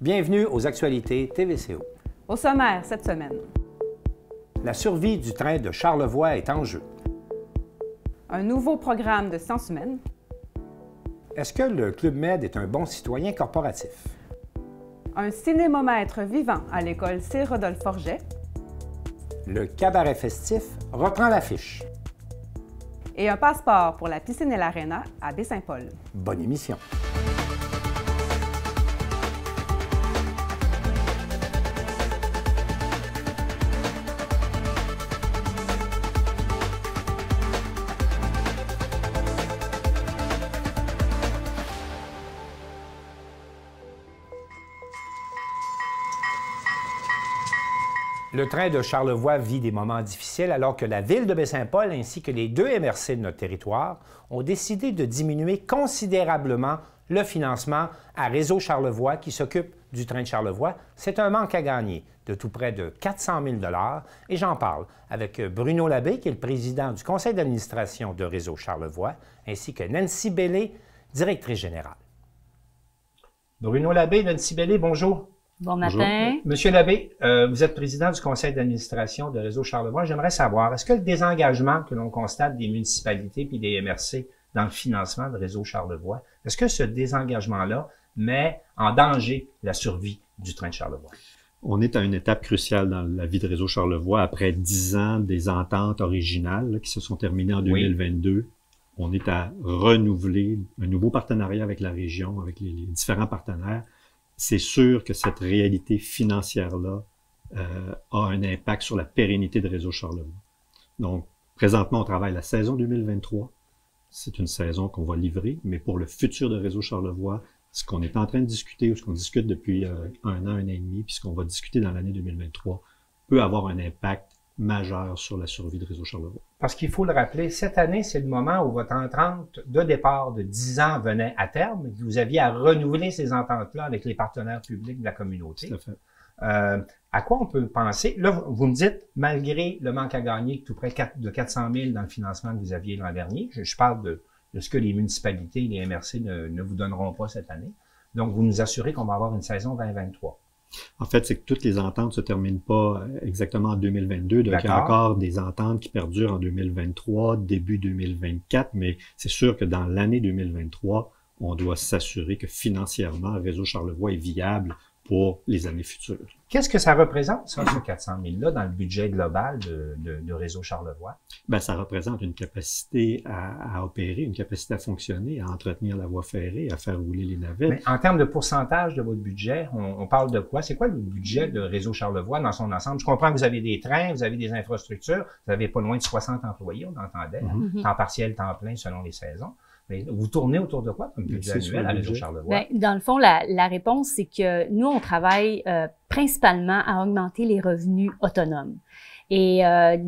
Bienvenue aux actualités TVCO. Au sommaire cette semaine. La survie du train de Charlevoix est en jeu. Un nouveau programme de sciences humaines. Est-ce que le Club Med est un bon citoyen corporatif? Un cinémomètre vivant à l'école C. Rodolphe Forget. Le cabaret festif reprend l'affiche. Et un passeport pour la piscine et l'aréna à Baie-Saint-Paul. Bonne émission. Le train de Charlevoix vit des moments difficiles alors que la ville de Baie-Saint-Paul ainsi que les deux MRC de notre territoire ont décidé de diminuer considérablement le financement à Réseau Charlevoix qui s'occupe du train de Charlevoix. C'est un manque à gagner de tout près de 400 000 $ et j'en parle avec Bruno Labbé, qui est le président du conseil d'administration de Réseau Charlevoix, ainsi que Nancy Bellé, directrice générale. Bruno Labbé, Nancy Bellé, bonjour. Bon matin. Monsieur Labbé, vous êtes président du conseil d'administration de Réseau Charlevoix. J'aimerais savoir, est-ce que le désengagement que l'on constate des municipalités puis des MRC dans le financement de Réseau Charlevoix, est-ce que ce désengagement-là met en danger la survie du train de Charlevoix? On est à une étape cruciale dans la vie de Réseau Charlevoix. Après 10 ans des ententes originales qui se sont terminées en 2022, oui. On est à renouveler un nouveau partenariat avec la région, avec les différents partenaires. C'est sûr que cette réalité financière-là a un impact sur la pérennité de Réseau Charlevoix. Donc, présentement, on travaille la saison 2023. C'est une saison qu'on va livrer, mais pour le futur de Réseau Charlevoix, ce qu'on est en train de discuter, ou ce qu'on discute depuis un an et demi, puis ce qu'on va discuter dans l'année 2023, peut avoir un impact majeur sur la survie de Réseau Charlevoix. Parce qu'il faut le rappeler, cette année, c'est le moment où votre entente de départ de 10 ans venait à terme. Vous aviez à renouveler ces ententes-là avec les partenaires publics de la communauté. Tout à fait. À quoi on peut penser? Là, vous me dites, malgré le manque à gagner tout près de 400 000 dans le financement que vous aviez l'an dernier, je parle de ce que les municipalités, les MRC ne vous donneront pas cette année. Donc, vous nous assurez qu'on va avoir une saison 2023. En fait, c'est que toutes les ententes se terminent pas exactement en 2022. Donc, il y a encore des ententes qui perdurent en 2023, début 2024, mais c'est sûr que dans l'année 2023, on doit s'assurer que financièrement, Réseau Charlevoix est viable pour les années futures. Qu'est-ce que ça représente, ça, ce 400 000-là, dans le budget global de Réseau Charlevoix? Ben, ça représente une capacité à opérer, une capacité à fonctionner, à entretenir la voie ferrée, à faire rouler les navettes. Mais en termes de pourcentage de votre budget, on parle de quoi? C'est quoi le budget de Réseau Charlevoix dans son ensemble? Je comprends que vous avez des trains, vous avez des infrastructures, vous avez pas loin de 60 employés, on entendait, temps partiel, temps plein selon les saisons. Mais vous tournez autour de quoi comme budget annuel à Réseau Charlevoix? Bien, dans le fond, la réponse, c'est que nous, on travaille principalement à augmenter les revenus autonomes. Et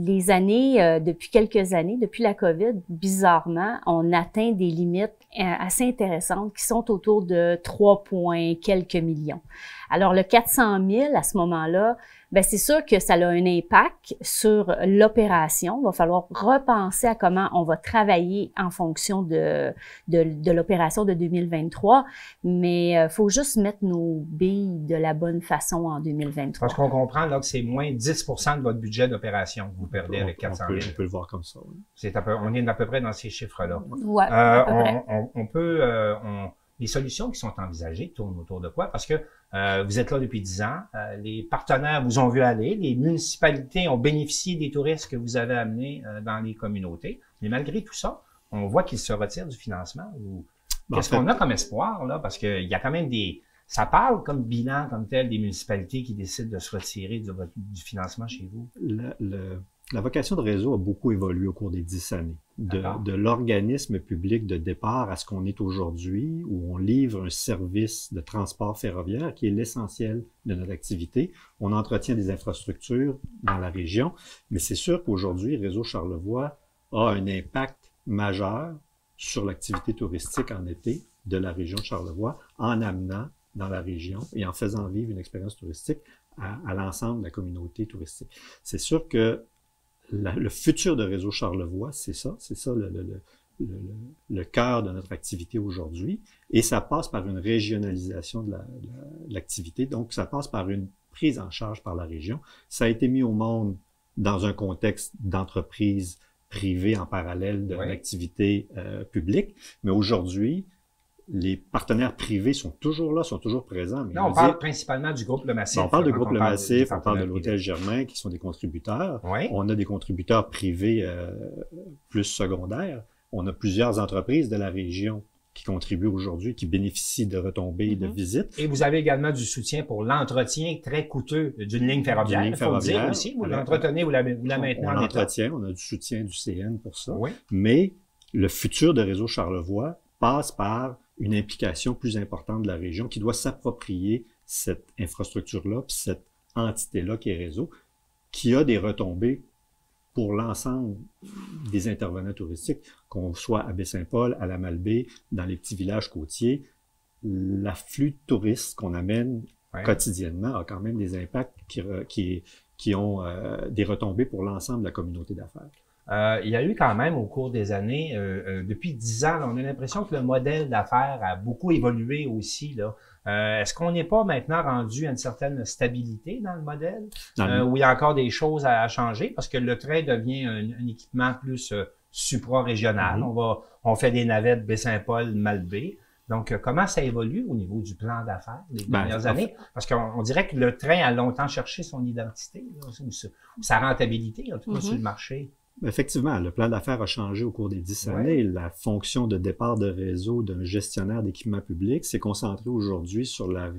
les années, depuis quelques années, depuis la COVID, bizarrement, on atteint des limites assez intéressantes qui sont autour de 3 points quelques millions. Alors, le 400 000, à ce moment-là, ben c'est sûr que ça a un impact sur l'opération. Il va falloir repenser à comment on va travailler en fonction de l'opération de 2023, mais faut juste mettre nos billes de la bonne façon en 2023. Parce qu'on comprend là que c'est moins 10 % de votre budget d'opération que vous perdez avec 400 000. On peut le voir comme ça. Oui. On est à peu près dans ces chiffres-là. Ouais, les solutions qui sont envisagées tournent autour de quoi? Parce que vous êtes là depuis 10 ans, les partenaires vous ont vu aller, les municipalités ont bénéficié des touristes que vous avez amenés dans les communautés, mais malgré tout ça, on voit qu'ils se retirent du financement. Qu'est-ce qu'on a comme espoir, là? Parce qu'il y a quand même ça parle comme bilan, comme tel, des municipalités qui décident de se retirer du financement chez vous. La vocation de Réseau a beaucoup évolué au cours des 10 années. De l'organisme public de départ à ce qu'on est aujourd'hui, où on livre un service de transport ferroviaire qui est l'essentiel de notre activité. On entretient des infrastructures dans la région, mais c'est sûr qu'aujourd'hui, Réseau Charlevoix a un impact majeur sur l'activité touristique en été de la région de Charlevoix en amenant dans la région et en faisant vivre une expérience touristique à l'ensemble de la communauté touristique. C'est sûr que le futur de Réseau Charlevoix, c'est ça le cœur de notre activité aujourd'hui, et ça passe par une régionalisation de l'activité, donc ça passe par une prise en charge par la région. Ça a été mis au monde dans un contexte d'entreprise privée en parallèle de l'activité publique, mais aujourd'hui, les partenaires privés sont toujours là, sont toujours présents. Mais là, on parle principalement du groupe Le Massif. On parle du groupe Le Massif, on parle de l'Hôtel Germain, qui sont des contributeurs. Oui. On a des contributeurs privés plus secondaires. On a plusieurs entreprises de la région qui contribuent aujourd'hui, qui bénéficient de retombées et de visites. Et vous avez également du soutien pour l'entretien très coûteux d'une ligne ferroviaire. Il faut le dire aussi. Vous l'entretenez, vous la maintenez en état. On l'entretient, on a du soutien du CN pour ça. Oui. Mais le futur de Réseau Charlevoix passe par une implication plus importante de la région qui doit s'approprier cette infrastructure-là, puis cette entité-là qui est Réseau, qui a des retombées pour l'ensemble des intervenants touristiques, qu'on soit à Baie-Saint-Paul, à la Malbaie, dans les petits villages côtiers. L'afflux de touristes qu'on amène quotidiennement a quand même des impacts qui ont des retombées pour l'ensemble de la communauté d'affaires. Il y a eu quand même au cours des années, depuis 10 ans, là, on a l'impression que le modèle d'affaires a beaucoup évolué aussi. Est-ce qu'on n'est pas maintenant rendu à une certaine stabilité dans le modèle, où il y a encore des choses à changer, parce que le train devient un équipement plus supra-régional. On fait des navettes Baie-Saint-Paul, Malbaie. Donc, comment ça évolue au niveau du plan d'affaires les dernières années? Parce qu'on dirait que le train a longtemps cherché son identité, là, ou sa rentabilité, en tout cas, sur le marché. Effectivement, le plan d'affaires a changé au cours des 10 années. La fonction de départ de Réseau d'un gestionnaire d'équipements publics s'est concentrée aujourd'hui sur la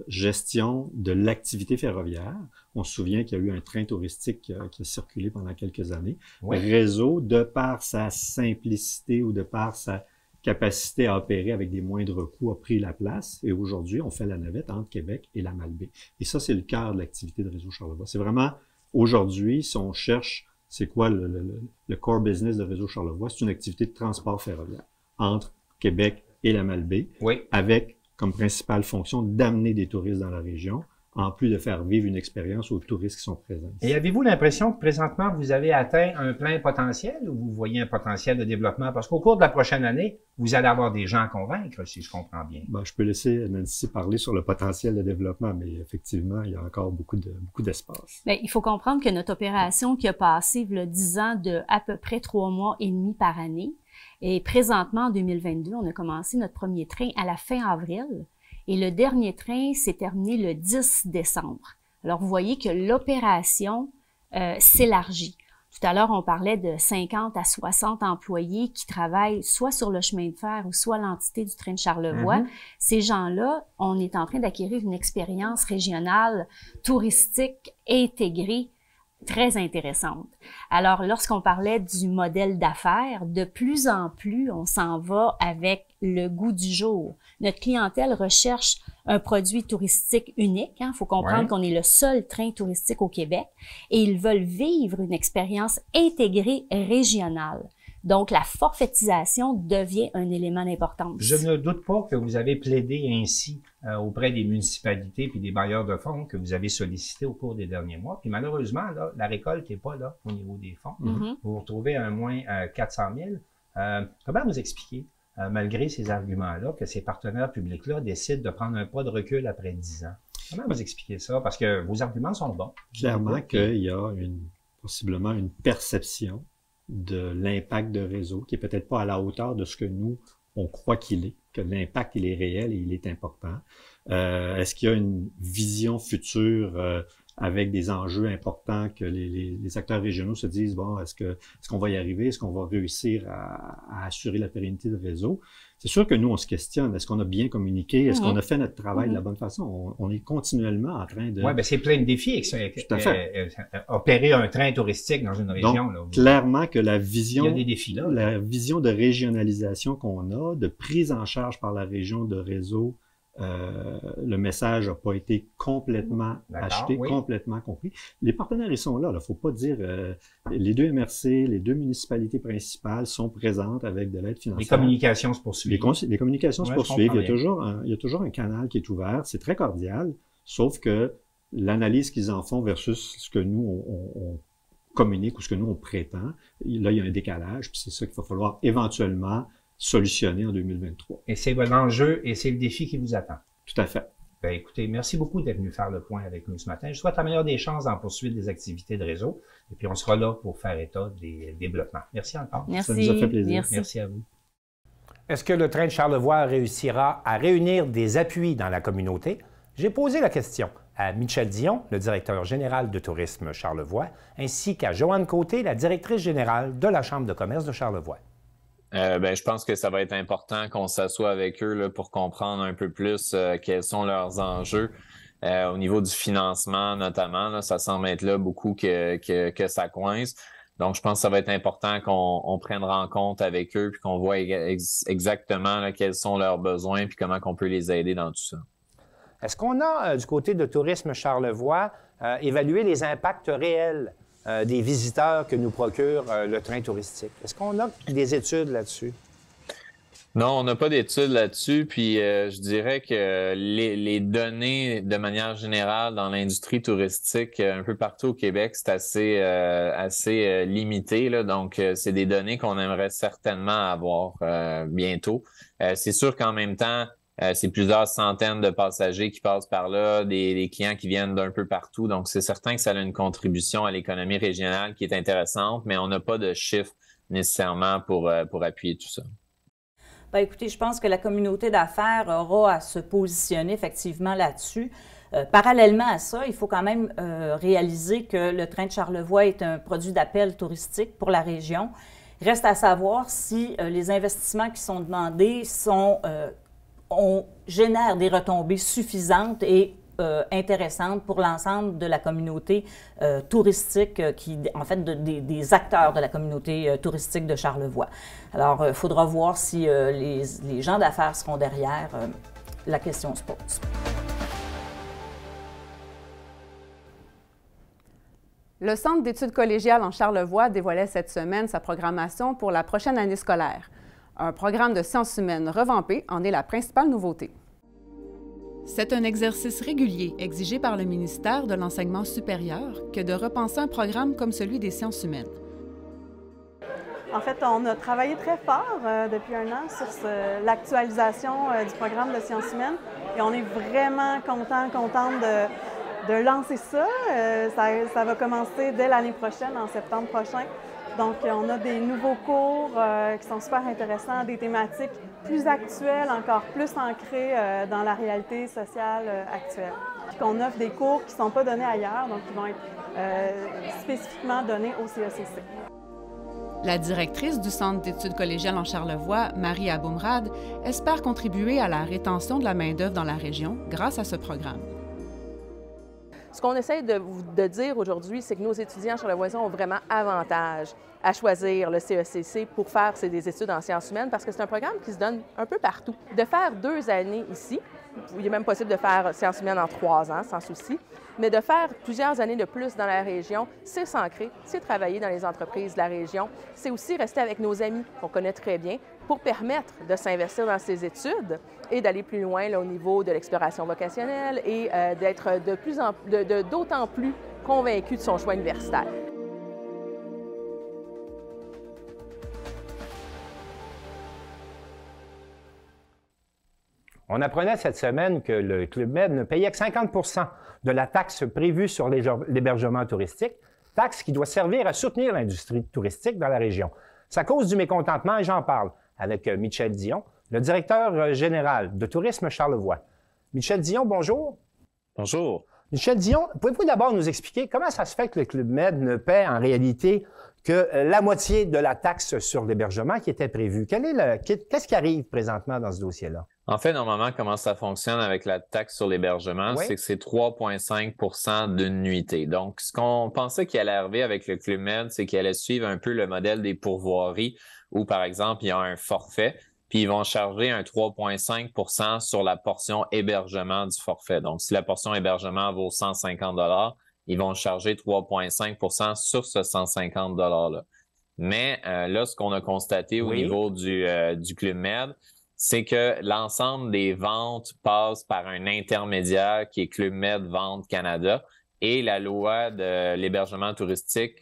gestion de l'activité ferroviaire. On se souvient qu'il y a eu un train touristique qui a circulé pendant quelques années. Réseau, de par sa simplicité ou de par sa capacité à opérer avec des moindres coûts, a pris la place. Et aujourd'hui, on fait la navette entre Québec et la Malbaie. Et ça, c'est le cœur de l'activité de Réseau Charlevoix. C'est vraiment, aujourd'hui, si on cherche c'est quoi le core business de Réseau Charlevoix? C'est une activité de transport ferroviaire entre Québec et la Malbaie, avec comme principale fonction d'amener des touristes dans la région, en plus de faire vivre une expérience aux touristes qui sont présents ici. Et avez-vous l'impression que présentement, vous avez atteint un plein potentiel ou vous voyez un potentiel de développement? Parce qu'au cours de la prochaine année, vous allez avoir des gens à convaincre, si je comprends bien. Je peux laisser Nancy parler sur le potentiel de développement, mais effectivement, il y a encore beaucoup d'espace. Bien, il faut comprendre que notre opération qui a passé, il y a 10 ans, de à peu près 3 mois et demi par année. Et présentement, en 2022, on a commencé notre premier train à la fin avril. Et le dernier train s'est terminé le 10 décembre. Alors, vous voyez que l'opération s'élargit. Tout à l'heure, on parlait de 50 à 60 employés qui travaillent soit sur le chemin de fer ou soit l'entité du train de Charlevoix. Ces gens-là, on est en train d'acquérir une expérience régionale, touristique, intégrée, très intéressante. Alors, lorsqu'on parlait du modèle d'affaires, de plus en plus, on s'en va avec le goût du jour. Notre clientèle recherche un produit touristique unique. Il faut comprendre qu'on est le seul train touristique au Québec et ils veulent vivre une expérience intégrée régionale. Donc, la forfaitisation devient un élément d'importance. Je ne doute pas que vous avez plaidé ainsi auprès des municipalités puis des bailleurs de fonds que vous avez sollicités au cours des derniers mois. Puis malheureusement, là, la récolte n'est pas là au niveau des fonds. Vous vous retrouvez à un moins 400 000. Comment vous expliquer, malgré ces arguments-là, que ces partenaires publics-là décident de prendre un pas de recul après 10 ans? Comment vous expliquez ça? Parce que vos arguments sont bons. Clairement qu'il y a possiblement une perception de l'impact de Réseau, qui est peut-être pas à la hauteur de ce que nous, on croit qu'il est, que l'impact, il est réel et il est important. Est-ce qu'il y a une vision future avec des enjeux importants que les acteurs régionaux se disent, bon, est-ce qu'on va y arriver? Est-ce qu'on va réussir à assurer la pérennité de Réseau? C'est sûr que nous, on se questionne. Est-ce qu'on a bien communiqué? Est-ce qu'on a fait notre travail de la bonne façon? On est continuellement en train de... Oui, c'est plein de défis. Tout à fait. Opérer un train touristique dans une région. Donc, clairement que la vision... Il y a des défis là. La vision de régionalisation qu'on a, de prise en charge par la région de Réseau, le message n'a pas été complètement acheté, complètement compris. Les partenaires, ils sont là. Il ne faut pas dire... les deux MRC, les deux municipalités principales sont présentes avec de l'aide financière. Les communications se poursuivent. Les communications se poursuivent. Il y a toujours un canal qui est ouvert. C'est très cordial, sauf que l'analyse qu'ils en font versus ce que nous, communique ou ce que nous, on prétend. Là, il y a un décalage, puis c'est ça qu'il va falloir éventuellement solutionner en 2023. Et c'est l'enjeu et c'est le défi qui vous attend. Tout à fait. Ben, écoutez, merci beaucoup d'être venu faire le point avec nous ce matin. Je souhaite la meilleure des chances en poursuite des activités de réseau. Et puis, on sera là pour faire état des développements. Merci encore. Merci. Ça nous a fait plaisir. Merci à vous. Est-ce que le train de Charlevoix réussira à réunir des appuis dans la communauté? J'ai posé la question à Michel Dion, le directeur général de Tourisme Charlevoix, ainsi qu'à Joanne Côté, la directrice générale de la Chambre de commerce de Charlevoix. Je pense que ça va être important qu'on s'assoie avec eux là, pour comprendre un peu plus quels sont leurs enjeux au niveau du financement notamment. Là, ça semble être là beaucoup que ça coince. Donc, je pense que ça va être important qu'on prenne rencontre avec eux puis qu'on voit exactement là, quels sont leurs besoins puis comment on peut les aider dans tout ça. Est-ce qu'on a, du côté de Tourisme Charlevoix, évalué les impacts réels des visiteurs que nous procure le train touristique? Est-ce qu'on a des études là-dessus? Non, on n'a pas d'études là-dessus. Puis je dirais que les données, de manière générale, dans l'industrie touristique, un peu partout au Québec, c'est assez limité. Là. Donc, c'est des données qu'on aimerait certainement avoir bientôt. C'est sûr qu'en même temps, c'est plusieurs centaines de passagers qui passent par là, des clients qui viennent d'un peu partout. Donc, c'est certain que ça a une contribution à l'économie régionale qui est intéressante, mais on n'a pas de chiffres nécessairement pour appuyer tout ça. Bien, écoutez, je pense que la communauté d'affaires aura à se positionner effectivement là-dessus. Parallèlement à ça, il faut quand même réaliser que le train de Charlevoix est un produit d'appel touristique pour la région. Reste à savoir si les investissements qui sont demandés génèrent des retombées suffisantes et intéressantes pour l'ensemble de la communauté touristique, des acteurs de la communauté touristique de Charlevoix. Alors, il faudra voir si les gens d'affaires seront derrière. La question se pose. Le Centre d'études collégiales en Charlevoix dévoilait cette semaine sa programmation pour la prochaine année scolaire. Un programme de sciences humaines revampé en est la principale nouveauté. C'est un exercice régulier exigé par le ministère de l'Enseignement supérieur que de repenser un programme comme celui des sciences humaines. En fait, on a travaillé très fort depuis un an sur l'actualisation du programme de sciences humaines et on est vraiment contente de lancer ça. Ça va commencer dès l'année prochaine, en septembre prochain. Donc, on a des nouveaux cours qui sont super intéressants, des thématiques plus actuelles, encore plus ancrées dans la réalité sociale actuelle. Puis qu'on offre des cours qui ne sont pas donnés ailleurs, donc qui vont être spécifiquement donnés au CECC. La directrice du Centre d'études collégiales en Charlevoix, Marie Aboumrad, espère contribuer à la rétention de la main-d'œuvre dans la région grâce à ce programme. Ce qu'on essaie de dire aujourd'hui, c'est que nos étudiants charlevoisiens ont vraiment avantage à choisir le CECC pour faire des études en sciences humaines parce que c'est un programme qui se donne un peu partout. De faire 2 années ici, il est même possible de faire sciences humaines en 3 ans, sans souci, mais de faire plusieurs années de plus dans la région, c'est s'ancrer, c'est travailler dans les entreprises de la région, c'est aussi rester avec nos amis qu'on connaît très bien pour permettre de s'investir dans ces études et d'aller plus loin là, au niveau de l'exploration vocationnelle et d'être d'autant plus convaincu de son choix universitaire. On apprenait cette semaine que le Club Med ne payait que 50 de la taxe prévue sur l'hébergement touristique, taxe qui doit servir à soutenir l'industrie touristique dans la région. Ça cause du mécontentement et j'en parle avec Michel Dion, le directeur général de Tourisme Charlevoix. Michel Dion, bonjour. Bonjour. Michel Dion, pouvez-vous d'abord nous expliquer comment ça se fait que le Club Med ne paie en réalité que la moitié de la taxe sur l'hébergement qui était prévue? Qu'est-ce qui arrive présentement dans ce dossier-là? En fait, normalement, comment ça fonctionne avec la taxe sur l'hébergement, oui, c'est que c'est 3,5 d'une nuitée. Donc, ce qu'on pensait qu'il allait arriver avec le Club Med, c'est qu'il allait suivre un peu le modèle des pourvoiries où, par exemple, il y a un forfait, puis ils vont charger un 3,5 sur la portion hébergement du forfait. Donc, si la portion hébergement vaut 150 $, ils vont charger 3,5 sur ce 150 $-là. Mais là, ce qu'on a constaté au niveau du Club Med, c'est que l'ensemble des ventes passe par un intermédiaire qui est Club Med Vente Canada Et la loi de l'hébergement touristique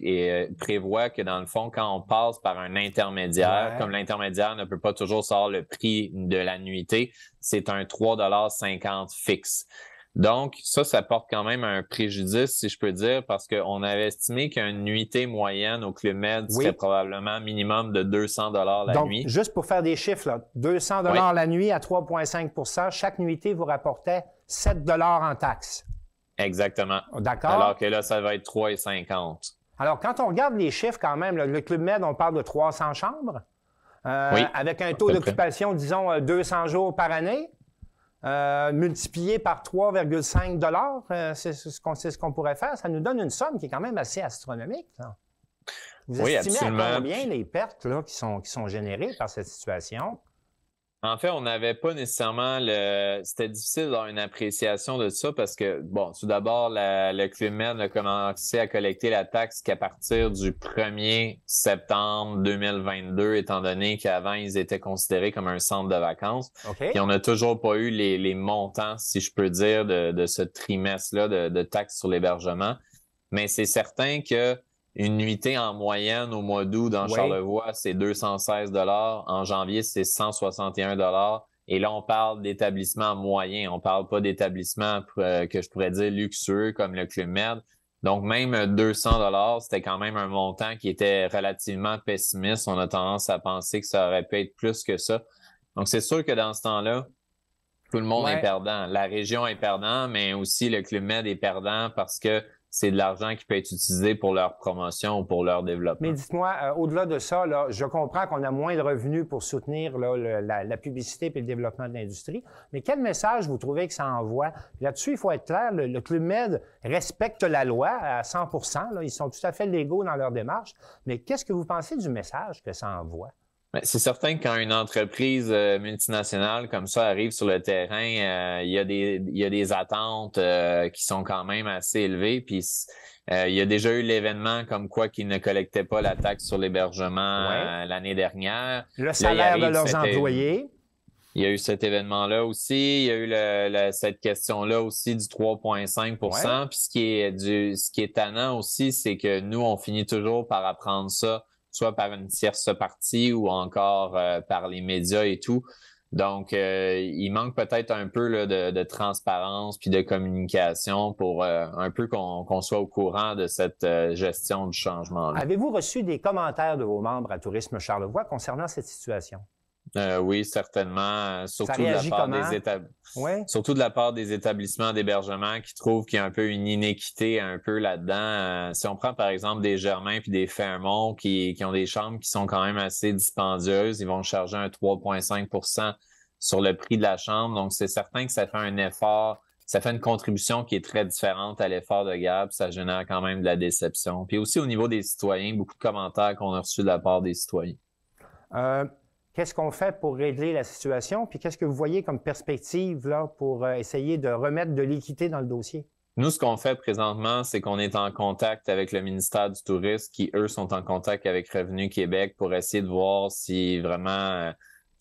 prévoit que, dans le fond, quand on passe par un intermédiaire, comme l'intermédiaire ne peut pas toujours savoir le prix de la nuitée, c'est un 3,50 $ fixe. Donc, ça porte quand même un préjudice, si je peux dire, parce qu'on avait estimé qu'une nuitée moyenne au Club Med serait probablement minimum de 200 $ la nuit. Donc, juste pour faire des chiffres, là, 200 $ la nuit à 3,5 %, chaque nuitée vous rapportait 7 $ en taxes. Exactement. D'accord. Alors que là, ça va être 3,50 $. Alors, quand on regarde les chiffres quand même, là, le Club Med, on parle de 300 chambres, avec un taux d'occupation, disons, 200 jours par année. Multiplié par 3,5 $, c'est ce qu'on pourrait faire. Ça nous donne une somme qui est quand même assez astronomique. Là. Vous estimez absolument. à combien les pertes là, qui sont générées par cette situation? En fait, on n'avait pas nécessairement C'était difficile d'avoir une appréciation de ça parce que, bon, tout d'abord, le Club Med a commencé à collecter la taxe qu'à partir du 1er septembre 2022, étant donné qu'avant, ils étaient considérés comme un centre de vacances. Okay. Puis on n'a toujours pas eu les montants, si je peux dire, de ce trimestre-là de taxes sur l'hébergement. Mais c'est certain que une nuitée en moyenne au mois d'août dans Charlevoix, c'est 216 $. En janvier, c'est 161 $. Et là, on parle d'établissements moyens. On parle pas d'établissements que je pourrais dire luxueux comme le Club Med. Donc, même 200 $, c'était quand même un montant qui était relativement pessimiste. On a tendance à penser que ça aurait pu être plus que ça. Donc, c'est sûr que dans ce temps-là, tout le monde est perdant. La région est perdant, mais aussi le Club Med est perdant parce que c'est de l'argent qui peut être utilisé pour leur promotion ou pour leur développement. Mais dites-moi, au-delà de ça, là, je comprends qu'on a moins de revenus pour soutenir là, la publicité et le développement de l'industrie, mais quel message vous trouvez que ça envoie? Là-dessus, il faut être clair, le Club Med respecte la loi à 100 %, là, ils sont tout à fait légaux dans leur démarche, mais qu'est-ce que vous pensez du message que ça envoie? C'est certain que quand une entreprise multinationale comme ça arrive sur le terrain, il y a des attentes qui sont quand même assez élevées. Puis il y a déjà eu l'événement comme quoi qu'ils ne collectaient pas la taxe sur l'hébergement l'année dernière. Le salaire de leurs employés. Il y a eu cet événement-là aussi. Il y a eu cette question-là aussi du 3,5 %. Puis ce qui est tannant aussi, c'est que nous, on finit toujours par apprendre ça, soit par une tierce partie ou encore par les médias et tout. Donc, il manque peut-être un peu là, de transparence puis de communication pour un peu qu'on soit au courant de cette gestion du changement-là. Avez-vous reçu des commentaires de vos membres à Tourisme Charlevoix concernant cette situation? Oui, certainement. Surtout de la part des établissements d'hébergement qui trouvent qu'il y a un peu une inéquité un peu là-dedans. Si on prend par exemple des Germains puis des Fairmont qui ont des chambres qui sont quand même assez dispendieuses, ils vont charger un 3,5 % sur le prix de la chambre. Donc, c'est certain que ça fait un effort, ça fait une contribution qui est très différente à l'effort de guerre, puis ça génère quand même de la déception. Puis aussi au niveau des citoyens, beaucoup de commentaires qu'on a reçus de la part des citoyens. Qu'est-ce qu'on fait pour régler la situation? Puis qu'est-ce que vous voyez comme perspective là, pour essayer de remettre de l'équité dans le dossier? Nous, ce qu'on fait présentement, c'est qu'on est en contact avec le ministère du Tourisme qui, eux, sont en contact avec Revenu Québec pour essayer de voir si vraiment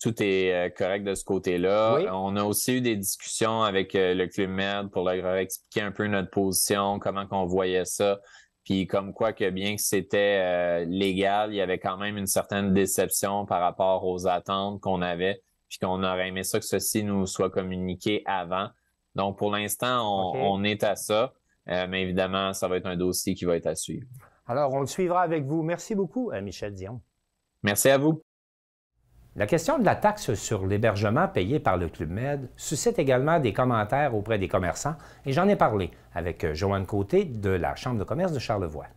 tout est correct de ce côté-là. Oui. On a aussi eu des discussions avec le Club Med pour leur expliquer un peu notre position, comment qu'on voyait ça. Puis comme quoi que bien que c'était légal, il y avait quand même une certaine déception par rapport aux attentes qu'on avait, puis qu'on aurait aimé ça que ceci nous soit communiqué avant. Donc pour l'instant, on est à ça, mais évidemment, ça va être un dossier qui va être à suivre. Alors, on le suivra avec vous. Merci beaucoup, Michel Dion. Merci à vous. La question de la taxe sur l'hébergement payé par le Club Med suscite également des commentaires auprès des commerçants et j'en ai parlé avec Joanne Côté de la Chambre de commerce de Charlevoix.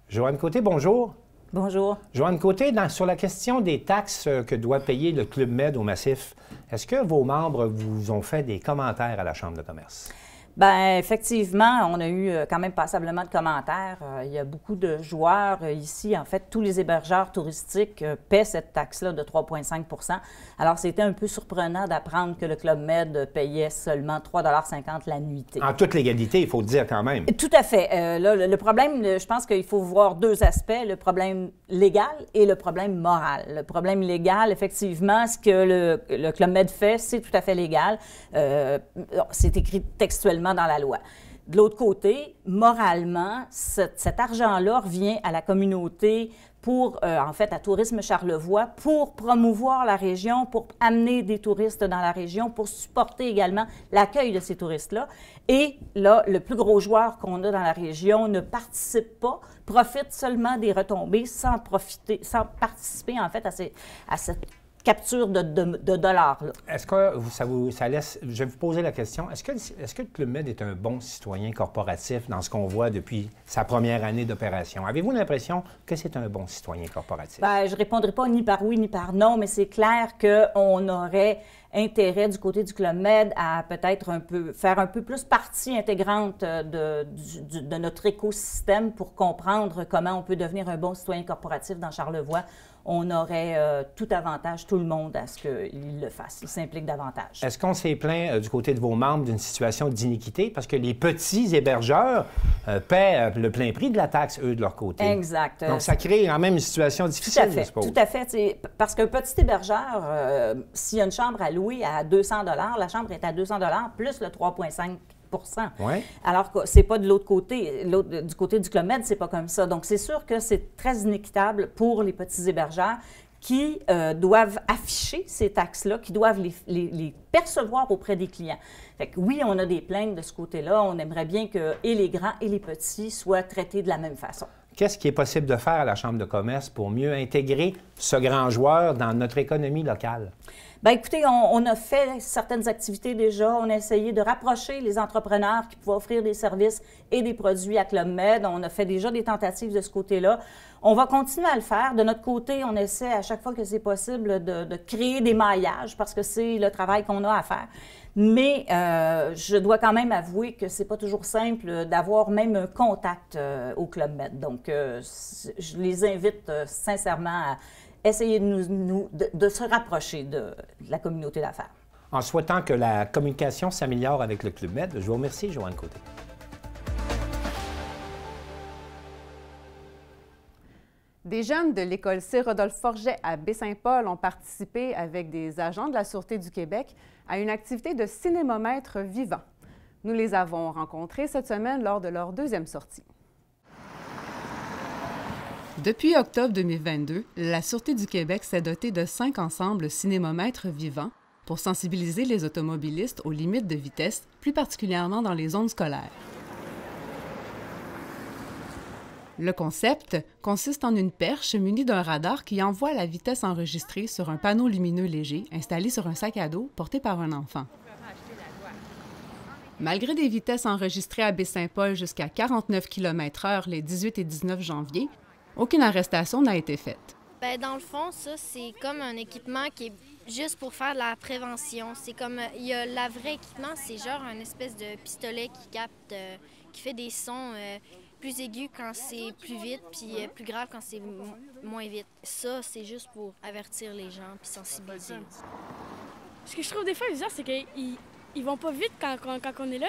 Joanne Côté, bonjour. Bonjour. Joanne Côté, sur la question des taxes que doit payer le Club Med au massif, est-ce que vos membres vous ont fait des commentaires à la Chambre de commerce? Bien, effectivement, on a eu quand même passablement de commentaires. Il y a beaucoup de joueurs ici. En fait, tous les hébergeurs touristiques paient cette taxe-là de 3,5 %. Alors, c'était un peu surprenant d'apprendre que le Club Med payait seulement 3,50 $ la nuitée. En toute légalité, il faut le dire quand même. Tout à fait. Là, le problème, je pense qu'il faut voir deux aspects, le problème légal et le problème moral. Le problème légal, effectivement, ce que le Club Med fait, c'est tout à fait légal. C'est écrit textuellement dans la loi. De l'autre côté, moralement, cet argent-là revient à la communauté pour, en fait, à Tourisme Charlevoix, pour promouvoir la région, pour amener des touristes dans la région, pour supporter également l'accueil de ces touristes-là. Et là, le plus gros joueur qu'on a dans la région ne participe pas, profite seulement des retombées sans participer, en fait, à cette capture de dollars. Est-ce que ça laisse... Je vais vous poser la question. Est-ce que le Club Med est un bon citoyen corporatif dans ce qu'on voit depuis sa première année d'opération? Avez-vous l'impression que c'est un bon citoyen corporatif? Bien, je ne répondrai pas ni par oui ni par non, mais c'est clair qu'on aurait intérêt du côté du Club Med à peut-être faire un peu plus partie intégrante de notre écosystème pour comprendre comment on peut devenir un bon citoyen corporatif dans Charlevoix. On aurait tout avantage, tout le monde, à ce qu'il le fasse. Il s'implique davantage. Est-ce qu'on s'est plaint du côté de vos membres d'une situation d'iniquité? Parce que les petits hébergeurs paient le plein prix de la taxe, eux, de leur côté. Exact. Donc, ça crée quand même une situation difficile, je suppose. Tout à fait. Parce qu'un petit hébergeur, s'il y a une chambre à louer à 200 $, la chambre est à 200 $ plus le 3,5 %. Ouais. Alors que c'est pas de l'autre côté. Du côté du Club Med, c'est pas comme ça. Donc, c'est sûr que c'est très inéquitable pour les petits hébergeurs qui doivent afficher ces taxes-là, qui doivent les percevoir auprès des clients. Fait que oui, on a des plaintes de ce côté-là. On aimerait bien que et les grands et les petits soient traités de la même façon. Qu'est-ce qui est possible de faire à la Chambre de commerce pour mieux intégrer ce grand joueur dans notre économie locale? Bien, écoutez, on a fait certaines activités déjà. On a essayé de rapprocher les entrepreneurs qui pouvaient offrir des services et des produits à Club Med. On a fait déjà des tentatives de ce côté-là. On va continuer à le faire. De notre côté, on essaie à chaque fois que c'est possible de créer des maillages parce que c'est le travail qu'on a à faire. Mais je dois quand même avouer que c'est pas toujours simple d'avoir même un contact au Club Med. Donc, je les invite sincèrement à essayer de se rapprocher de la communauté d'affaires. En souhaitant que la communication s'améliore avec le Club Med, je vous remercie, Joanne Côté. Des jeunes de l'école C. Rodolphe Forget à Baie-Saint-Paul ont participé avec des agents de la Sûreté du Québec à une activité de cinémomètre vivant. Nous les avons rencontrés cette semaine lors de leur deuxième sortie. Depuis octobre 2022, la Sûreté du Québec s'est dotée de 5 ensembles cinémomètres vivants pour sensibiliser les automobilistes aux limites de vitesse, plus particulièrement dans les zones scolaires. Le concept consiste en une perche munie d'un radar qui envoie la vitesse enregistrée sur un panneau lumineux léger installé sur un sac à dos porté par un enfant. Malgré des vitesses enregistrées à Baie-Saint-Paul jusqu'à 49 km/h les 18 et 19 janvier, aucune arrestation n'a été faite. Bien, dans le fond, ça, c'est comme un équipement qui est juste pour faire de la prévention. C'est comme, il y a la vraie équipement, c'est genre un espèce de pistolet qui capte, qui fait des sons plus aigus quand c'est plus vite, puis plus grave quand c'est moins vite. Ça, c'est juste pour avertir les gens puis sensibiliser. Ce que je trouve des fois bizarre, c'est qu'ils vont pas vite quand on est là.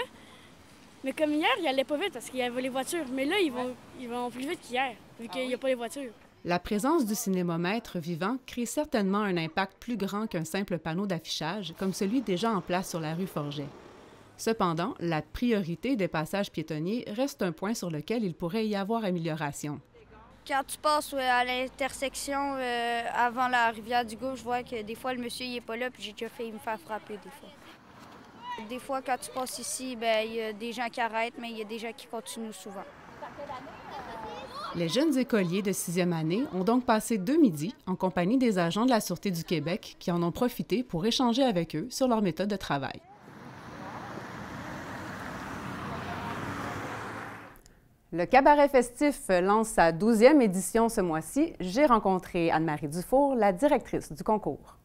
Mais comme hier, ils allaient pas vite parce qu'il y avait les voitures. Mais là, ils vont plus vite qu'hier, vu qu'il n'y a pas les voitures. La présence du cinémomètre vivant crée certainement un impact plus grand qu'un simple panneau d'affichage, comme celui déjà en place sur la rue Forget. Cependant, la priorité des passages piétonniers reste un point sur lequel il pourrait y avoir amélioration. Quand tu passes à l'intersection avant la rivière du Gauche, je vois que des fois, le monsieur n'est pas là, puis j'ai déjà failli me faire frapper des fois. Des fois, quand tu passes ici, bien, il y a des gens qui arrêtent, mais il y a des gens qui continuent souvent. Les jeunes écoliers de 6e année ont donc passé 2 midis en compagnie des agents de la Sûreté du Québec qui en ont profité pour échanger avec eux sur leur méthode de travail. Le cabaret festif lance sa 12e édition ce mois-ci. J'ai rencontré Anne-Marie Dufour, la directrice du concours.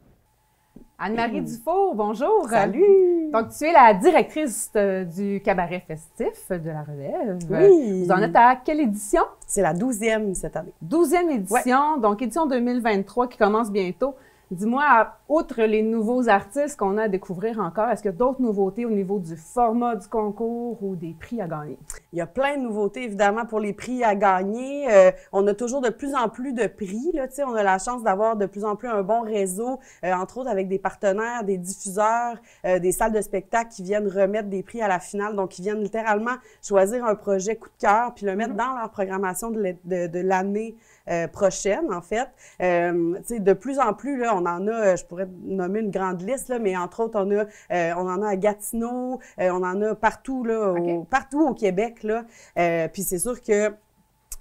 Anne-Marie Dufour, bonjour. Salut. Donc, tu es la directrice du cabaret festif de la Relève. Oui. Vous en êtes à quelle édition? C'est la 12e cette année. 12e édition, ouais. Donc édition 2023 qui commence bientôt. Dis-moi, outre les nouveaux artistes qu'on a à découvrir encore, est-ce qu'il y a d'autres nouveautés au niveau du format du concours ou des prix à gagner? Il y a plein de nouveautés, évidemment, pour les prix à gagner. On a toujours de plus en plus de prix, là, tu sais, on a la chance d'avoir de plus en plus un bon réseau, entre autres avec des partenaires, des diffuseurs, des salles de spectacle qui viennent remettre des prix à la finale, donc qui viennent littéralement choisir un projet coup de cœur puis le mettre dans leur programmation de l'année prochaine, en fait. Tu sais, de plus en plus, là, on en a, je pourrais nommer une grande liste, là, mais entre autres, on en a à Gatineau, on en a partout, là, partout au Québec, là. Puis c'est sûr que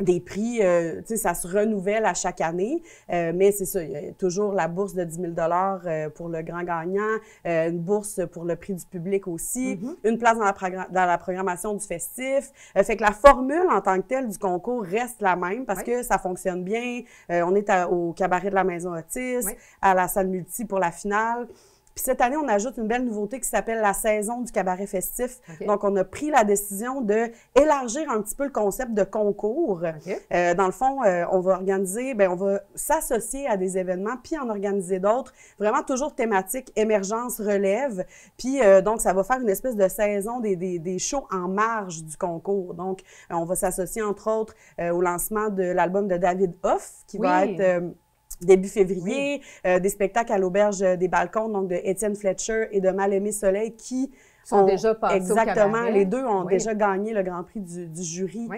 des prix, tu sais, ça se renouvelle à chaque année, mais c'est ça, il y a toujours la bourse de 10 000 $ pour le grand gagnant, une bourse pour le prix du public aussi, une place dans la programmation du festif. Fait que la formule en tant que telle du concours reste la même parce que ça fonctionne bien. On est au cabaret de la Maison Otis, à la salle multi pour la finale. Puis cette année, on ajoute une belle nouveauté qui s'appelle la saison du cabaret festif. Donc, on a pris la décision d'élargir un petit peu le concept de concours. Dans le fond, on va organiser, on va s'associer à des événements, puis en organiser d'autres, vraiment toujours thématiques, émergence, relève. Puis donc, ça va faire une espèce de saison des shows en marge du concours. Donc, on va s'associer, entre autres, au lancement de l'album de David Hoff, qui va être... début février, des spectacles à l'Auberge des Balcons, donc de Étienne Fletcher et de Mal-Aimé Soleil, qui sont déjà passés exactement, au cabaret. Les deux ont déjà gagné le Grand Prix du jury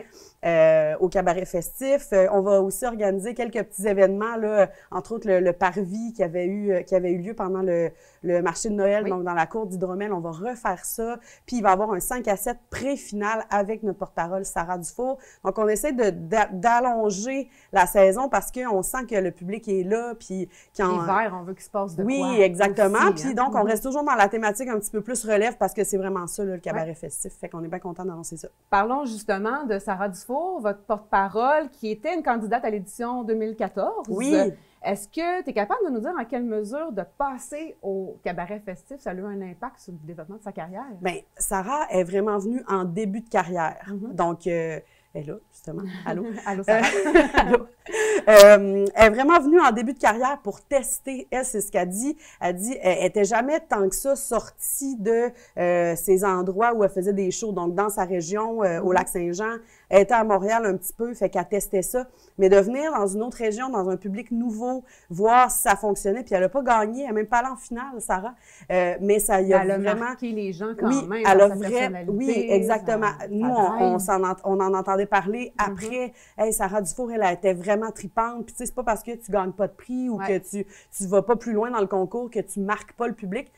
au cabaret festif. On va aussi organiser quelques petits événements, là, entre autres le Parvis qui avait eu lieu pendant le marché de Noël, donc dans la cour d'Hydromel. On va refaire ça. Puis il va y avoir un 5-7 pré-finale avec notre porte-parole Sarah Dufour. Donc on essaie d'allonger la saison parce qu'on sent que le public est là. Puis l'hiver, on veut qu'il se passe de quoi. Oui, exactement. Aussi, puis donc on reste toujours dans la thématique un petit peu plus relève parce que c'est vraiment ça, là, le cabaret festif. Fait qu'on est bien content d'annoncer ça. Parlons justement de Sarah Dufour, votre porte-parole, qui était une candidate à l'édition 2014. Oui. Est-ce que tu es capable de nous dire en quelle mesure de passer au cabaret festif, ça a eu un impact sur le développement de sa carrière? Bien, Sarah est vraiment venue en début de carrière. Donc, elle est là, justement. Allô? Allô, Sarah. Allô. Elle est vraiment venue en début de carrière pour tester. Elle, c'est ce qu'elle dit. Elle dit elle n'était jamais tant que ça sortie de ces endroits où elle faisait des shows. Donc, dans sa région, au Lac-Saint-Jean, elle était à Montréal un petit peu, fait qu'elle testait ça. Mais de venir dans une autre région, dans un public nouveau, voir si ça fonctionnait. Puis elle n'a pas gagné, elle n'a même pas allé en finale, Sarah. Mais ça y a elle vraiment... Elle a marqué les gens quand même. Elle a personnalité. Oui, exactement. Nous, on en entendait parler après. Hey, Sarah Dufour, elle était vraiment tripante. Puis tu sais, c'est pas parce que tu gagnes pas de prix ou que tu vas pas plus loin dans le concours que tu marques pas le public.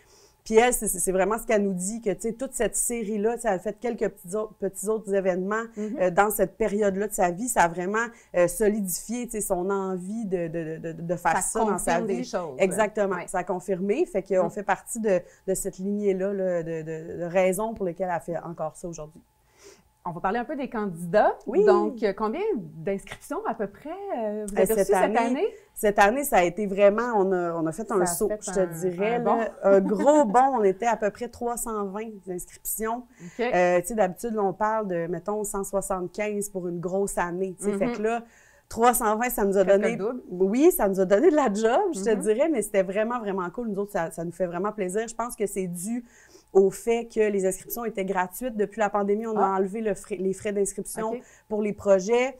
Puis elle, c'est vraiment ce qu'elle nous dit, que, tu sais, toute cette série-là, elle a fait quelques petits autres événements dans cette période-là de sa vie. Ça a vraiment solidifié, tu sais, son envie de faire ça dans sa vie. Des choses. Exactement. Ça a confirmé. Fait qu'on fait partie de cette lignée-là là, de raisons pour lesquelles elle fait encore ça aujourd'hui. On va parler un peu des candidats. Oui. Donc, combien d'inscriptions à peu près vous avez reçues cette année? Cette année, ça a été vraiment, on a fait un saut, je te dirais. Un gros bond, on était à peu près 320 inscriptions. Tu sais, d'habitude, là, on parle de, mettons, 175 pour une grosse année. Tu sais, fait que là, 320, ça nous a donné... Oui, ça nous a donné de la job, je te dirais, mais c'était vraiment, vraiment cool. Nous autres, ça nous fait vraiment plaisir. Je pense que c'est dû au fait que les inscriptions étaient gratuites. Depuis la pandémie, on a enlevé les frais d'inscription pour les projets.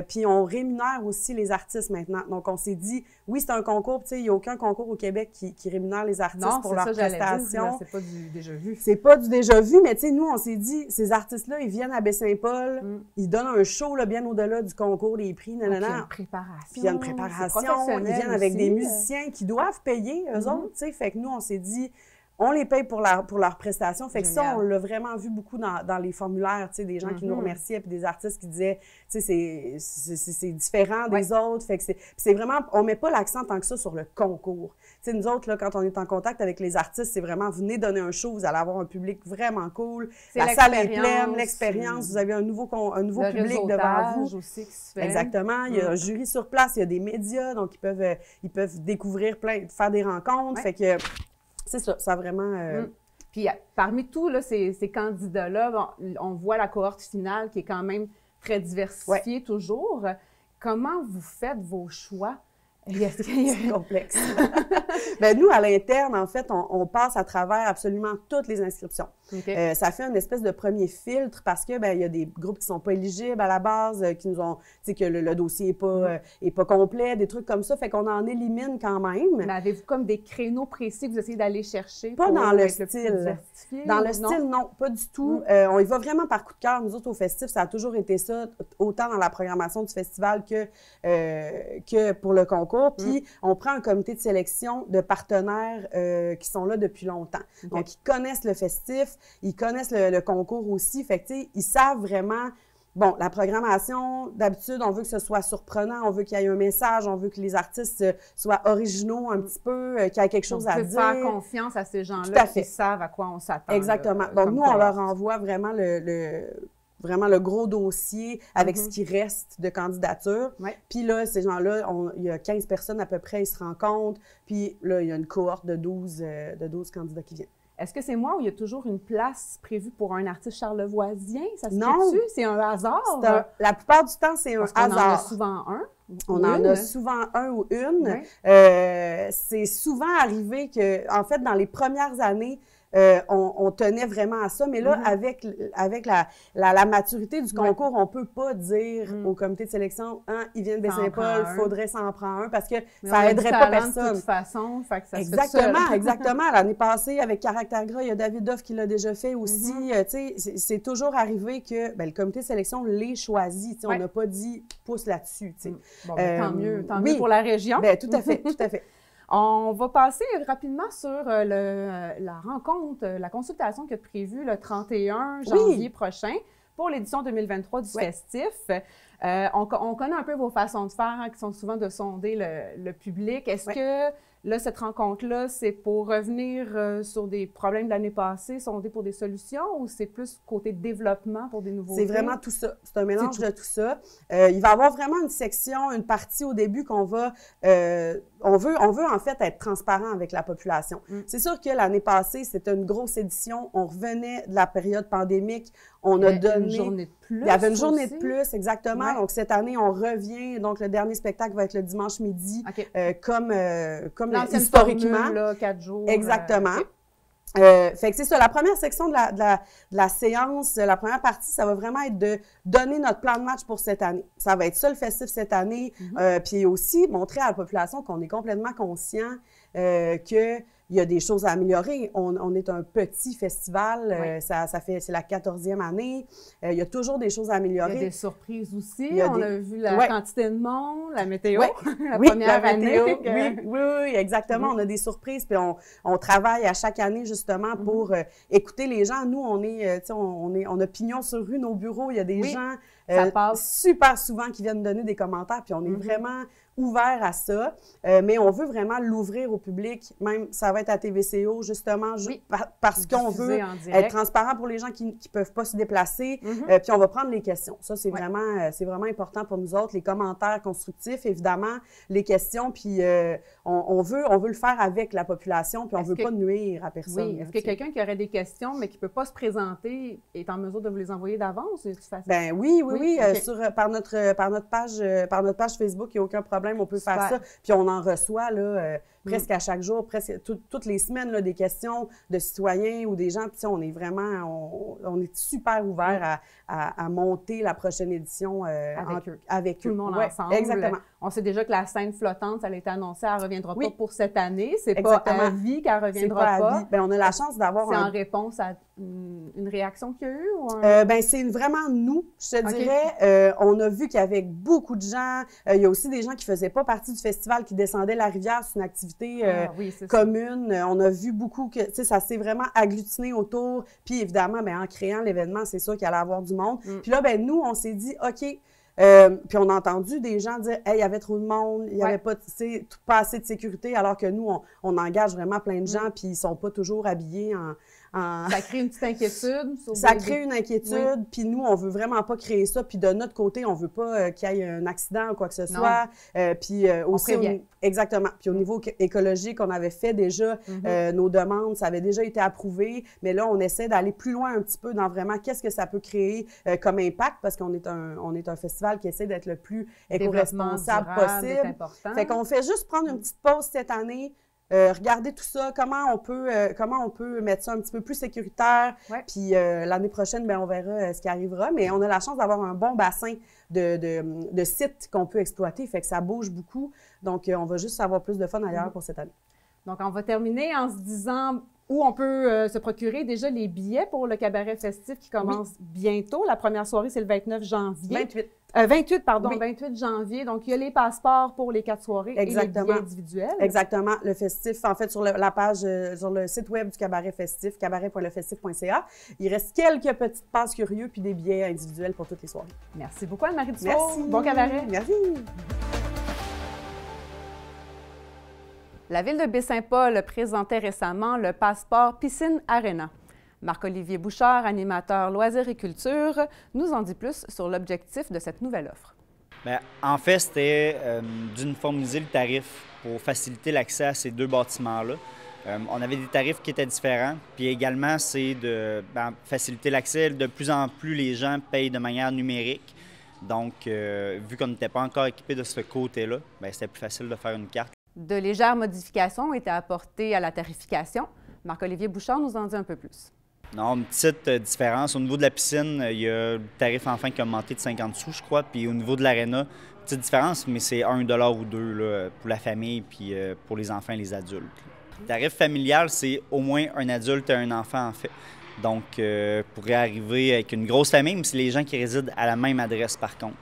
Puis on rémunère aussi les artistes maintenant. Donc, on s'est dit, oui, c'est un concours. Tu sais, il n'y a aucun concours au Québec qui rémunère les artistes pour leurs prestations. C'est pas du déjà vu. C'est pas du déjà vu, mais tu sais, nous, on s'est dit, ces artistes-là, ils viennent à Baie-Saint-Paul, ils donnent un show là, bien au-delà du concours, les prix, Il y a une préparation. Puis il y a une préparation. Ils viennent avec des musiciens qui doivent payer, eux autres, tu sais. Fait que nous, on s'est dit... On les paye pour leurs prestations. Fait que ça, on l'a vraiment vu beaucoup dans les formulaires, tu sais, des gens qui nous remerciaient, puis des artistes qui disaient, tu sais, c'est différent des autres. Fait que c'est vraiment, on met pas l'accent tant que ça sur le concours. Tu sais, nous autres, là, quand on est en contact avec les artistes, c'est vraiment, venez donner un show, vous allez avoir un public vraiment cool. La salle est pleine, l'expérience, vous avez un nouveau public devant vous. Aussi qui se fait. Exactement. Il y a un jury sur place, il y a des médias, donc ils peuvent découvrir faire des rencontres. Fait que... C'est ça, ça a vraiment... Puis parmi tous ces candidats-là, on voit la cohorte finale qui est quand même très diversifiée toujours. Comment vous faites vos choix? C'est complexe. Ben, nous, à l'interne, en fait, on passe à travers absolument toutes les inscriptions. Okay. Ça fait une espèce de premier filtre parce que ben il y a des groupes qui sont pas éligibles à la base, qui nous ont, tu sais, que le dossier est pas complet, des trucs comme ça, fait qu'on en élimine quand même. Mais avez-vous comme des créneaux précis que vous essayez d'aller chercher? Pas dans le style. Dans le style, non, pas du tout. On y va vraiment par coup de cœur. Nous autres, au Festif, ça a toujours été ça, autant dans la programmation du festival que pour le concours. Puis, on prend un comité de sélection de partenaires qui sont là depuis longtemps. Okay. Donc, ils connaissent le Festif, ils connaissent le concours aussi. Fait que, tu sais, ils savent vraiment, bon, la programmation, d'habitude, on veut que ce soit surprenant, on veut qu'il y ait un message, on veut que les artistes soient originaux un petit peu, qu'il y ait quelque chose à dire. On peut faire confiance à ces gens-là qui savent à quoi on s'attend. Exactement. Donc, nous, on leur envoie vraiment le gros dossier avec ce qui reste de candidature. Puis là, ces gens-là, il y a 15 personnes à peu près, ils se rencontrent. Puis là, il y a une cohorte de 12 candidats qui viennent. Est-ce que c'est moi ou il y a toujours une place prévue pour un artiste charlevoisien? Ça se fait-tu? C'est un hasard? La plupart du temps, c'est un hasard. On en a souvent un. On en a souvent un ou une. C'est souvent arrivé que, en fait, dans les premières années, on tenait vraiment à ça, mais là, avec la maturité du concours, on peut pas dire au comité de sélection, ils viennent de Baie-Saint-Paul, il faudrait s'en prendre un, parce que ça aiderait pas personne. De toute façon, fait que ça Exactement. L'année passée, avec Caractère Gras, il y a David Doff qui l'a déjà fait aussi. Tu sais, c'est toujours arrivé que le comité de sélection l'ait choisi. On n'a pas dit pouce là-dessus. Bon, tant mieux pour la région. Ben, tout à fait. On va passer rapidement sur la rencontre, la consultation qui est prévue le 31 janvier prochain pour l'édition 2023 du Festif. On connaît un peu vos façons de faire, qui sont souvent de sonder le public. Est-ce que là, cette rencontre-là, c'est pour revenir sur des problèmes de l'année passée, sonder pour des solutions, ou c'est plus côté développement pour des nouveautés? C'est vraiment tout ça. C'est un mélange de tout ça. Il va y avoir vraiment une partie au début qu'on va... on veut en fait être transparent avec la population. C'est sûr que l'année passée, c'était une grosse édition. On revenait de la période pandémique. On a donné... une journée de plus. Il y avait une journée de plus, exactement. Donc, cette année, on revient. Donc, le dernier spectacle va être le dimanche midi, comme historiquement. Formule, 4 jours. Exactement. Fait que c'est ça, la première section de la séance, la première partie, ça va vraiment être de donner notre plan de match pour cette année. Ça va être ça le Festif cette année, puis aussi montrer à la population qu'on est complètement conscient qu'il y a des choses à améliorer. On est un petit festival, c'est la 14e année. Il y a toujours des choses à améliorer. Il y a des surprises aussi. On a vu la quantité de monde, la météo, la première année. Oui, exactement. On a des surprises, puis on travaille à chaque année justement pour écouter les gens. Nous, on a pignon sur rue, nos bureaux. Il y a des gens super souvent qui viennent donner des commentaires, puis on est vraiment ouvert à ça, mais on veut vraiment l'ouvrir au public, même ça va être à TVCO, justement, parce qu'on veut être transparent pour les gens qui ne peuvent pas se déplacer, puis on va prendre les questions. Ça, c'est vraiment important pour nous autres, les commentaires constructifs, évidemment, les questions, puis on veut le faire avec la population, puis on ne veut pas nuire à personne. Oui, est-ce que quelqu'un qui aurait des questions, mais qui ne peut pas se présenter, est en mesure de vous les envoyer d'avance? Ben oui. Par notre page Facebook, il n'y a aucun problème. On peut faire ça. Puis on en reçoit là, presque à chaque jour, presque toutes les semaines, là, des questions de citoyens ou des gens. Puis on est vraiment, on est super ouvert à monter la prochaine édition avec eux. Tout le monde ensemble. Exactement. On sait déjà que la scène flottante, ça a été annoncé, elle ne reviendra pas pour cette année. C'est pas à vie qu'elle ne reviendra pas. Bien, on a la chance d'avoir C'est en réponse à une réaction qu'il y a eu? Ou c'est vraiment nous, je te dirais. On a vu qu'il y avait beaucoup de gens. Il y a aussi des gens qui ne faisaient pas partie du festival, qui descendaient la rivière. C'est une activité commune. On a vu beaucoup que ça s'est vraiment agglutiné autour. Puis évidemment, en créant l'événement, c'est sûr qu'il allait y avoir du monde. Puis là, nous, on s'est dit, OK, puis on a entendu des gens dire « Hey, il y avait trop de monde, il n'y avait pas assez de sécurité », alors que nous, on engage vraiment plein de gens, puis ils ne sont pas toujours habillés en... Ça crée une petite inquiétude. Ça crée une inquiétude, puis nous, on veut vraiment pas créer ça. Puis de notre côté, on veut pas qu'il y ait un accident ou quoi que ce soit. Puis aussi, exactement. Puis au niveau écologique, on avait fait déjà nos demandes, ça avait déjà été approuvé. Mais là, on essaie d'aller plus loin un petit peu dans vraiment qu'est-ce que ça peut créer comme impact, parce qu'on est un festival qui essaie d'être le plus éco-responsable possible. Important. Fait qu'on fait juste prendre une petite pause cette année, Regardez tout ça, comment on peut mettre ça un petit peu plus sécuritaire. Puis l'année prochaine, bien, on verra ce qui arrivera. Mais on a la chance d'avoir un bon bassin de sites qu'on peut exploiter. Fait que ça bouge beaucoup. Donc, on va juste avoir plus de fun ailleurs pour cette année. Donc, on va terminer en se disant où on peut se procurer déjà les billets pour le cabaret festif qui commence bientôt. La première soirée, c'est le 29 janvier. 28 janvier. Donc, il y a les passeports pour les 4 soirées et les billets individuels. Exactement. Le festif, en fait, sur la page, sur le site web du cabaret festif, cabaret.lefestif.ca, il reste quelques petites passes curieux puis des billets individuels pour toutes les soirées. Merci beaucoup, Anne-Marie Dufault. Merci. Bon cabaret. Merci. La Ville de Baie-Saint-Paul présentait récemment le passeport Piscine Arena. Marc-Olivier Bouchard, animateur loisirs et culture, nous en dit plus sur l'objectif de cette nouvelle offre. Bien, en fait, c'était d'uniformiser le tarif pour faciliter l'accès à ces deux bâtiments-là. On avait des tarifs qui étaient différents, puis également, c'est de faciliter l'accès. De plus en plus, les gens payent de manière numérique. Donc, vu qu'on n'était pas encore équipé de ce côté-là, c'était plus facile de faire une carte. De légères modifications ont été apportées à la tarification. Marc-Olivier Bouchard nous en dit un peu plus. Non, une petite différence. Au niveau de la piscine, il y a le tarif enfin qui a augmenté de 50 sous, je crois. Puis au niveau de l'aréna, petite différence, mais c'est 1 $ ou 2 là, pour la famille puis pour les enfants et les adultes. Le tarif familial, c'est au moins un adulte et un enfant, en fait. Donc, pourrait arriver avec une grosse famille, mais c'est les gens qui résident à la même adresse, par contre.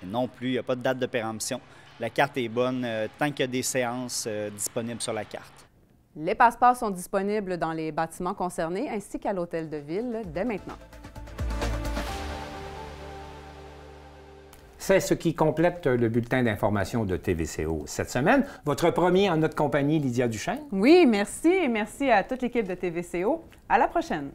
Non plus, il n'y a pas de date de péremption. La carte est bonne tant qu'il y a des séances disponibles sur la carte. Les passeports sont disponibles dans les bâtiments concernés ainsi qu'à l'Hôtel de Ville dès maintenant. C'est ce qui complète le bulletin d'information de TVCO cette semaine. Votre premier en notre compagnie, Lydia Duchesne. Oui, merci. Et merci à toute l'équipe de TVCO. À la prochaine.